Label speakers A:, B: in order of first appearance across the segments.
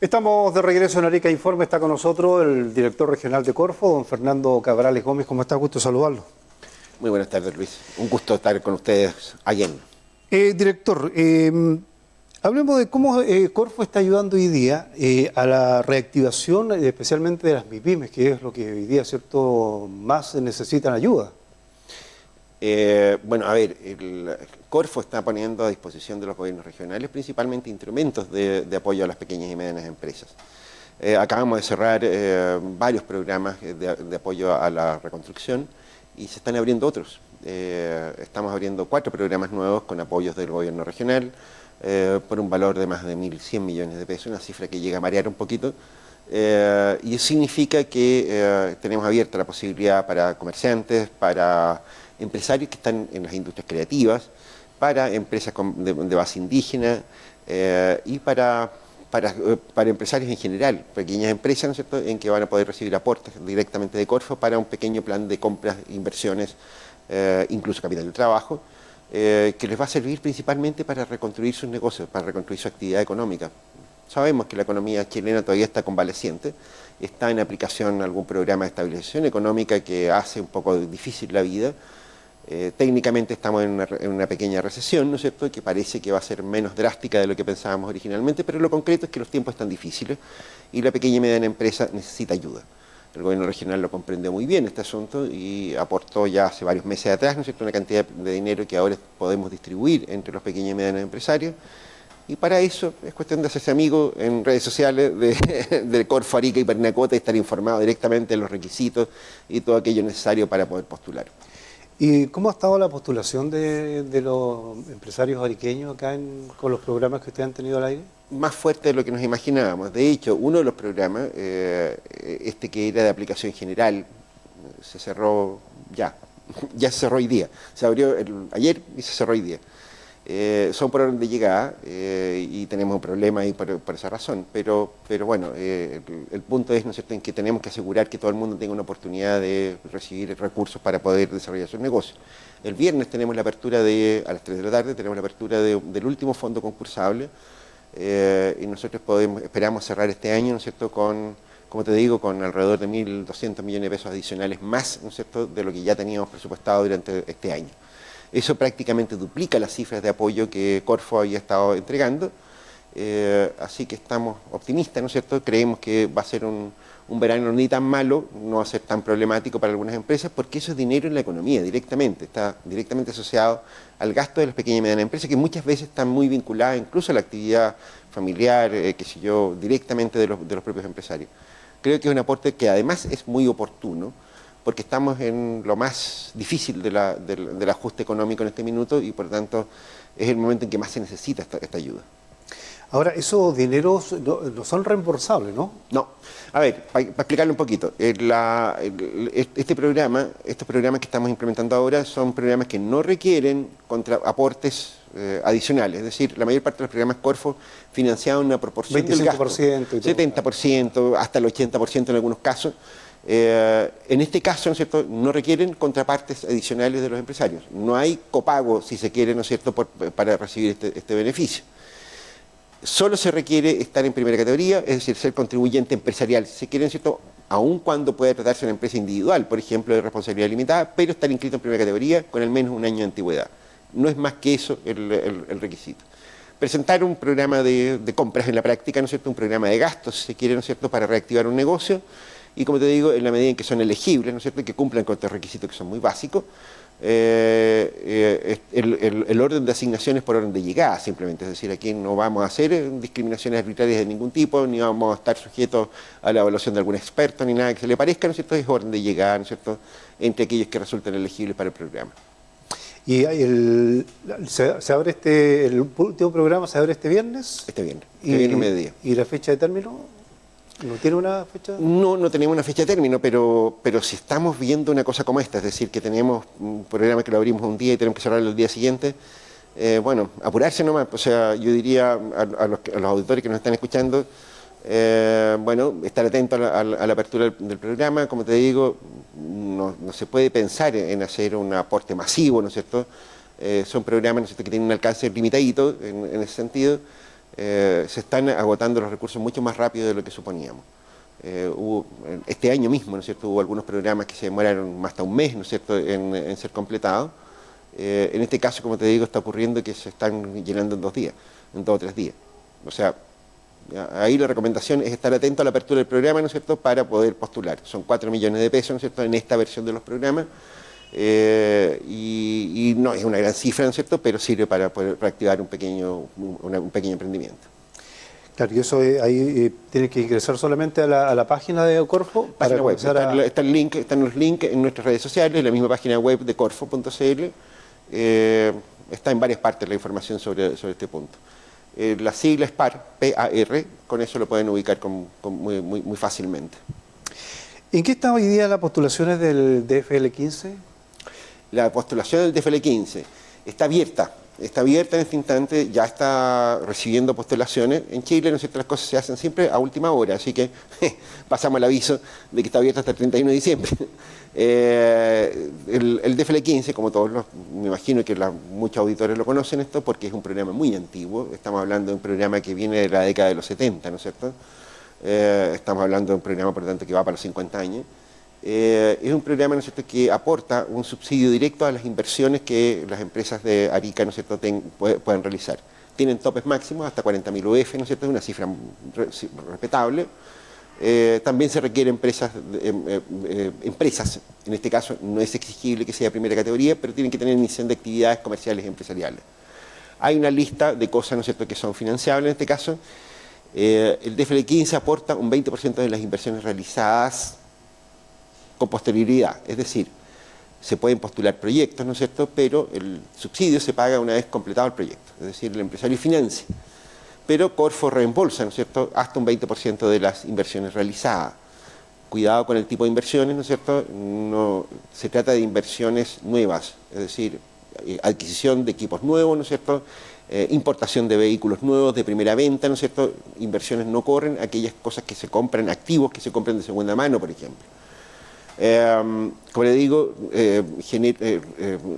A: Estamos de regreso en Arica Informe. Está con nosotros el director regional de Corfo, don Fernando Cabrales Gómez. ¿Cómo está? Gusto saludarlo.
B: Muy buenas tardes, Luis. Un gusto estar con ustedes allá.
A: Director, hablemos de cómo Corfo está ayudando hoy día a la reactivación, especialmente de las MIPYMES, que es lo que hoy día, ¿cierto?, más necesitan ayuda.
B: Bueno, a ver, el Corfo está poniendo a disposición de los gobiernos regionales principalmente instrumentos de apoyo a las pequeñas y medianas empresas. Acabamos de cerrar varios programas de apoyo a la reconstrucción y se están abriendo otros. Estamos abriendo 4 programas nuevos con apoyos del gobierno regional por un valor de más de 1.100 millones de pesos, una cifra que llega a marear un poquito. Y eso significa que tenemos abierta la posibilidad para comerciantes, para empresarios que están en las industrias creativas, para empresas de base indígena y para empresarios en general, pequeñas empresas, ¿no es cierto?, en que van a poder recibir aportes directamente de Corfo para un pequeño plan de compras, inversiones, incluso capital de trabajo, que les va a servir principalmente para reconstruir sus negocios, para reconstruir su actividad económica. Sabemos que la economía chilena todavía está convaleciente, está en aplicación algún programa de estabilización económica que hace un poco difícil la vida. Técnicamente estamos en una pequeña recesión, ¿no es cierto?, que parece que va a ser menos drástica de lo que pensábamos originalmente, pero lo concreto es que los tiempos están difíciles y la pequeña y mediana empresa necesita ayuda. El gobierno regional lo comprendió muy bien este asunto y aportó ya hace varios meses atrás, ¿no es cierto?, una cantidad de dinero que ahora podemos distribuir entre los pequeños y medianos empresarios. Y para eso es cuestión de hacerse amigo en redes sociales de Corfo, Arica y Parinacota y estar informado directamente de los requisitos y todo aquello necesario para poder postular.
A: ¿Y cómo ha estado la postulación de los empresarios ariqueños acá con los programas que ustedes han tenido al aire?
B: Más fuerte de lo que nos imaginábamos. De hecho, uno de los programas, este que era de aplicación general, se cerró ya se cerró hoy día. Se abrió ayer y se cerró hoy día. Son por orden de llegada y tenemos un problema ahí por esa razón, pero bueno, el punto es, ¿no es cierto?, en que tenemos que asegurar que todo el mundo tenga una oportunidad de recibir recursos para poder desarrollar sus negocios. El viernes tenemos la apertura a las 3 de la tarde, tenemos la apertura del último fondo concursable y nosotros esperamos cerrar este año, ¿no es cierto?, como te digo, con alrededor de 1.200 millones de pesos adicionales más, ¿no es cierto?, de lo que ya teníamos presupuestado durante este año. Eso prácticamente duplica las cifras de apoyo que Corfo había estado entregando, así que estamos optimistas, ¿no es cierto? Creemos que va a ser un verano ni tan malo, no va a ser tan problemático para algunas empresas, porque eso es dinero en la economía, directamente, está directamente asociado al gasto de las pequeñas y medianas empresas, que muchas veces están muy vinculadas incluso a la actividad familiar, qué sé yo, directamente de los propios empresarios. Creo que es un aporte que además es muy oportuno, porque estamos en lo más difícil del ajuste económico en este minuto y por lo tanto es el momento en que más se necesita esta ayuda.
A: Ahora, esos dineros no son reembolsables, ¿no?
B: No. A ver, para explicarle un poquito, estos programas que estamos implementando ahora son programas que no requieren aportes adicionales, es decir, la mayor parte de los programas Corfo financiaban una proporción del gasto, 70%, hasta el 80% en algunos casos. En este caso, ¿no es cierto?, no requieren contrapartes adicionales de los empresarios. No hay copago, si se quiere, ¿no es cierto?, para recibir este beneficio. Solo se requiere estar en primera categoría, es decir, ser contribuyente empresarial, si se quiere, ¿no es cierto?, aun cuando pueda tratarse de una empresa individual, por ejemplo, de responsabilidad limitada, pero estar inscrito en primera categoría con al menos un año de antigüedad. No es más que eso el requisito. Presentar un programa de compras en la práctica, ¿no es cierto?, un programa de gastos, si se quiere, ¿no es cierto?, para reactivar un negocio. Y como te digo, en la medida en que son elegibles, ¿no es cierto?, que cumplan con estos requisitos que son muy básicos, el orden de asignación es por orden de llegada simplemente, es decir, aquí no vamos a hacer discriminaciones arbitrarias de ningún tipo, ni vamos a estar sujetos a la evaluación de algún experto, ni nada que se le parezca, ¿no es cierto?, es orden de llegada, ¿no es cierto?, entre aquellos que resultan elegibles para el programa.
A: ¿Y se abre el último programa se abre este viernes?
B: Este viernes mediodía.
A: ¿Y la fecha de término? ¿No tiene una fecha?
B: No tenemos una fecha de término, pero si estamos viendo una cosa como esta, es decir, que tenemos un programa que lo abrimos un día y tenemos que cerrarlo el día siguiente, bueno, apurarse nomás. O sea, yo diría a los auditores que nos están escuchando, bueno, estar atentos a la apertura del programa. Como te digo, no se puede pensar en hacer un aporte masivo, ¿no es cierto? Son programas, ¿no es cierto?, que tienen un alcance limitadito en ese sentido. se están agotando los recursos mucho más rápido de lo que suponíamos. Este año mismo, ¿no es cierto?, hubo algunos programas que se demoraron hasta un mes, ¿no es cierto?, en ser completados. En este caso, como te digo, está ocurriendo que se están llenando en 2 días, en 2 o 3 días. O sea, ahí la recomendación es estar atento a la apertura del programa, ¿no es cierto?, para poder postular. Son 4 millones de pesos, ¿no es cierto?, en esta versión de los programas. Y no es una gran cifra, ¿no es cierto?, pero sirve para poder reactivar un pequeño emprendimiento.
A: Claro, y eso ahí tiene que ingresar solamente a la página de Corfo.
B: Página web. Están los links en nuestras redes sociales, en la misma página web de corfo.cl. Está en varias partes la información sobre este punto. La sigla es PAR, P-A-R, con eso lo pueden ubicar muy fácilmente.
A: ¿En qué está hoy día las postulaciones del DFL15?
B: La postulación del DFL15 está abierta en este instante, ya está recibiendo postulaciones. En Chile, ¿no es cierto?, las cosas se hacen siempre a última hora, así que pasamos el aviso de que está abierta hasta el 31 de diciembre. El DFL15, como todos me imagino que muchos auditores lo conocen esto, porque es un programa muy antiguo. Estamos hablando de un programa que viene de la década de los 70, ¿no es cierto? Estamos hablando de un programa, por lo tanto, que va para los 50 años. Es un programa, ¿no es cierto?, que aporta un subsidio directo a las inversiones que las empresas de Arica, ¿no es cierto?, pueden realizar. Tienen topes máximos hasta 40.000 UF, ¿no es cierto?, es una cifra respetable. También se requiere empresas, en este caso no es exigible que sea de primera categoría, pero tienen que tener iniciación de actividades comerciales y empresariales. Hay una lista de cosas, ¿no es cierto?, que son financiables en este caso. El DFL15 aporta un 20% de las inversiones realizadas con posterioridad, es decir, se pueden postular proyectos, ¿no es cierto?, pero el subsidio se paga una vez completado el proyecto, es decir, el empresario financia, pero Corfo reembolsa, ¿no es cierto?, hasta un 20% de las inversiones realizadas. Cuidado con el tipo de inversiones, ¿no es cierto?, no, se trata de inversiones nuevas, es decir, adquisición de equipos nuevos, ¿no es cierto?, importación de vehículos nuevos de primera venta, ¿no es cierto?, inversiones no corren, aquellas cosas que se compran, activos que se compran de segunda mano, por ejemplo. Como le digo,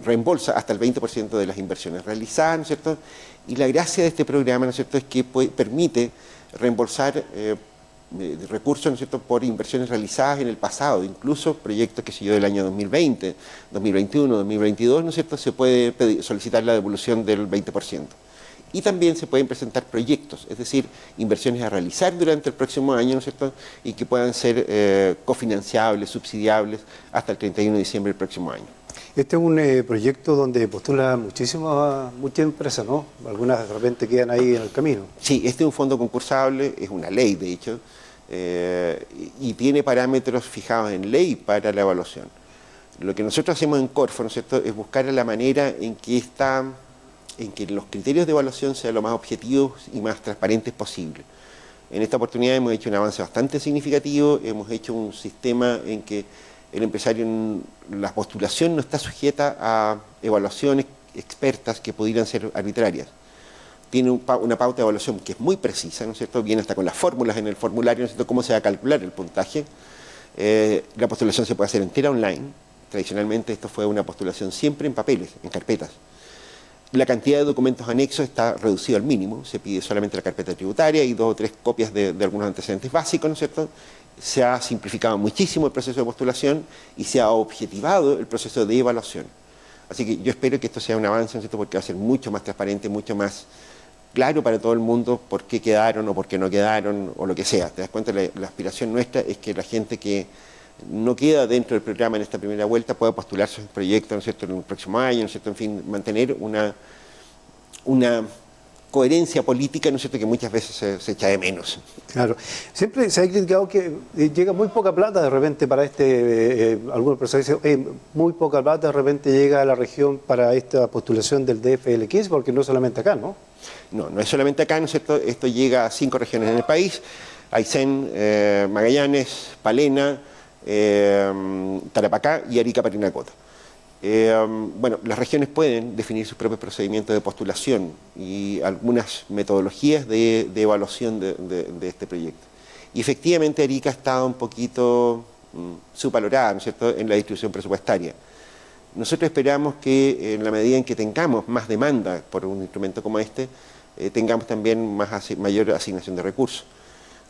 B: reembolsa hasta el 20% de las inversiones realizadas, ¿no es cierto? Y la gracia de este programa, ¿no es cierto?, es que permite reembolsar recursos, ¿no es cierto?, por inversiones realizadas en el pasado, incluso proyectos que del año 2020, 2021, 2022, ¿no es cierto?, se puede solicitar la devolución del 20%. Y también se pueden presentar proyectos, es decir, inversiones a realizar durante el próximo año, ¿no es cierto?, y que puedan ser cofinanciables, subsidiables, hasta el 31 de diciembre del próximo año.
A: Este es un proyecto donde postula muchas empresas, ¿no? Algunas de repente quedan ahí en el camino.
B: Sí, este es un fondo concursable, es una ley, de hecho, y tiene parámetros fijados en ley para la evaluación. Lo que nosotros hacemos en Corfo, ¿no es cierto?, es buscar la manera en que los criterios de evaluación sean lo más objetivos y más transparentes posible. En esta oportunidad hemos hecho un avance bastante significativo, hemos hecho un sistema en que el empresario, la postulación no está sujeta a evaluaciones expertas que pudieran ser arbitrarias. Tiene una pauta de evaluación que es muy precisa, ¿no es cierto?, viene hasta con las fórmulas en el formulario, ¿no es cierto?, cómo se va a calcular el puntaje. La postulación se puede hacer entera online. Tradicionalmente esto fue una postulación siempre en papeles, en carpetas. La cantidad de documentos anexos está reducida al mínimo, se pide solamente la carpeta tributaria y 2 o 3 copias de algunos antecedentes básicos, ¿no es cierto? Se ha simplificado muchísimo el proceso de postulación y se ha objetivado el proceso de evaluación. Así que yo espero que esto sea un avance, ¿no es cierto?, porque va a ser mucho más transparente, mucho más claro para todo el mundo por qué quedaron o por qué no quedaron o lo que sea. ¿Te das cuenta? La aspiración nuestra es que la gente que no queda dentro del programa en esta primera vuelta pueda postular sus proyectos, ¿no es cierto?, en el próximo año, ¿no es cierto?, en fin, mantener una coherencia política, ¿no es cierto?, que muchas veces se echa de menos.
A: Claro. Siempre se ha criticado que llega muy poca plata de repente para algunos empresarios dicen, muy poca plata de repente llega a la región para esta postulación del DFL15, porque no solamente acá, ¿no?
B: No es solamente acá, ¿no es cierto?, esto llega a 5 regiones en el país, Aysén, Magallanes, Palena, Tarapacá y Arica Parinacota. Bueno, las regiones pueden definir sus propios procedimientos de postulación y algunas metodologías de evaluación de este proyecto. Y efectivamente Arica ha estado un poquito subvalorada, ¿no es cierto?, en la distribución presupuestaria. Nosotros esperamos que en la medida en que tengamos más demanda por un instrumento como este, tengamos también mayor asignación de recursos.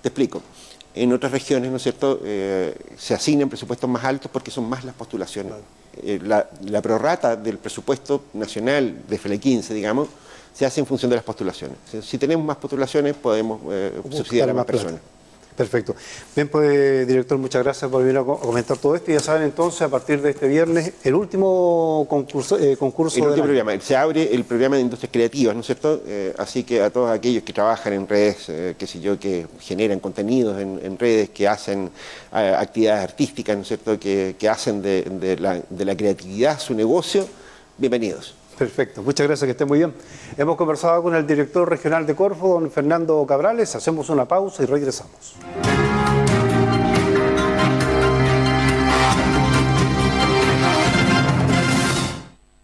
B: Te explico. En otras regiones, ¿no es cierto?, se asignan presupuestos más altos porque son más las postulaciones. La prorrata del presupuesto nacional de FL 15, digamos, se hace en función de las postulaciones. Si tenemos más postulaciones, podemos subsidiar a más personas.
A: Perfecto. Bien, pues, director, muchas gracias por venir a comentar todo esto. Y ya saben, entonces, a partir de este viernes, el último concurso.
B: El último programa. Se abre el programa de industrias creativas, ¿no es cierto? Así que a todos aquellos que trabajan en redes, qué sé yo, que generan contenidos en redes, que hacen actividades artísticas, ¿no es cierto?, que hacen de la creatividad su negocio, bienvenidos.
A: Perfecto, muchas gracias, que esté muy bien. Hemos conversado con el director regional de Corfo, don Fernando Cabrales. Hacemos una pausa y regresamos.